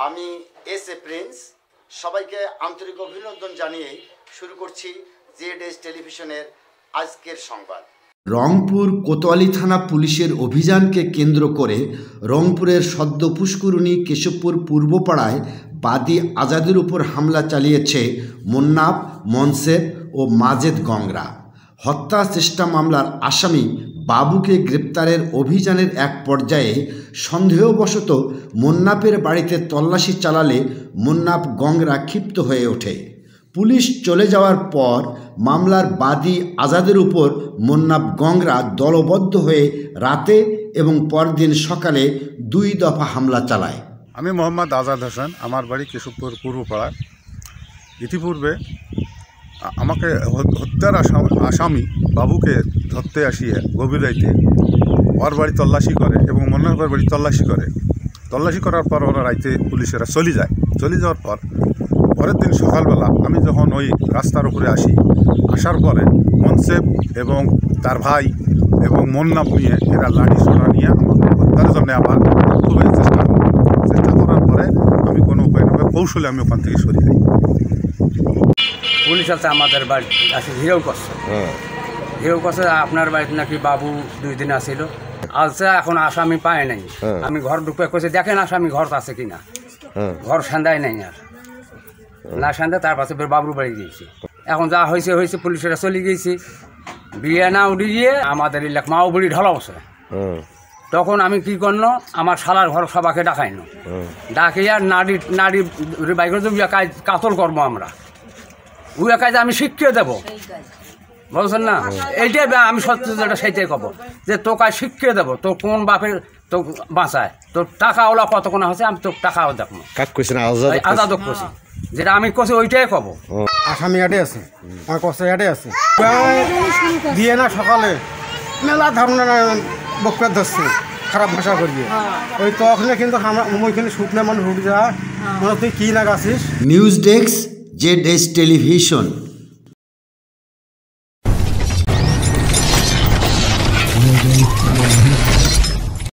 আমি S A Prince সবাইকে আন্তরিক অভিনন্দন জানিয়ে শুরু করছি জেড টেলিভিশনের আজকের সংবাদ। রংপুর কোতোয়ালি থানা পুলিশের অভিযানকে কেন্দ্র করে রংপুরের সদ্য পুষ্করণী কেশবপুর পূর্বপাড়ায় বাদী আজাদের উপর হামলা চালিয়েছে মুন্নাফ, মনসের ও মাজেদ গংরা। হত্যা চেষ্টা মামলার আসামি বাবুকে গ্রেপ্তারের অভিযানের এক পর্যায়ে সন্দেহবশত মুন্নাফের বাড়িতে তল্লাশি চালালে মুন্নাফ গংরা ক্ষিপ্ত হয়ে ওঠে। পুলিশ চলে যাওয়ার পর মামলার বাদী আজাদের উপর মুন্নাফ গংরা দলবদ্ধ হয়ে রাতে এবং পরদিন সকালে 2 দফা হামলা চালায়। আমি মোহাম্মদ আজাদ হোসেন, আমার বাড়ি কেশবপুর পূর্বপাড়া। ইতিপূর্বে আমাকে হত্যার আসামি বাবুকে ধরতে আসিয়ে গভীর রাইতে ওর বাড়ি তল্লাশি করে এবং মুন্নাফের বাড়ি তল্লাশি করার পর ওরা রাইতে পুলিশেরা চলে যাওয়ার পর পরের দিন সকালবেলা আমি যখন ওই রাস্তার উপরে আসার পরে মনসেব এবং তার ভাই এবং মুন্নাফ নিয়ে এরা লাঠি সোনা নিয়ে আমাকে হত্যার জন্য আবার খুবই চেষ্টা করার পরে আমি কোনো উপায় না কৌশলে আমি ওখান থেকে সরে যাই। পুলিশ আছে আমাদের বাড়ি আসে হিরেও করছে আপনার বাড়িতে নাকি বাবু 2 দিন আসিল, আলসে এখন আসামি পায় নাই। আমি ঘর ঢুকে কইছে দেখেন আসামি ঘর আছে কিনা, ঘর সান্দায় নাই আর না সান্দা। তার পাশে বাবুর বাড়ি গিয়েছি, এখন যা হয়েছে পুলিশেরা চলে গিয়েছি। বিয়ে না উঠিয়ে আমাদের এলাকা মাও বুড়ি ঢলাবছে। তখন আমি কি করলো, আমার শালার ঘর সবাকে ডাকাইনো, ডাকিয়ে নারী বাইকের কাতল করবো আমরা। ওই কাজে আমি শিখিয়ে দেবো, বলছেন না? এইটাই আমি সত্যি যেটা সেইটাই কব যে তোকে শিখিয়ে দেবো। তোর কোন বাপের তো বাঁচায়, তোর টাকা ওলা কতক্ষণ হচ্ছে আমি তোর টাকাও দেখবো। আজাদ করছি যেটা আমি করছি ওইটাই কব। আসামি আটে আছে, আমার কষ্ট আটে আছে। দিয়ে না সকালে মেলা ধরনের বক্তব্য ধরছে, খারাপ ভাষা করিয়ে। ওই তখন কিন্তু ওইখানে শুকনো মানুষ উঠে যায়, তুই কি না গাছিস। News desk Z television.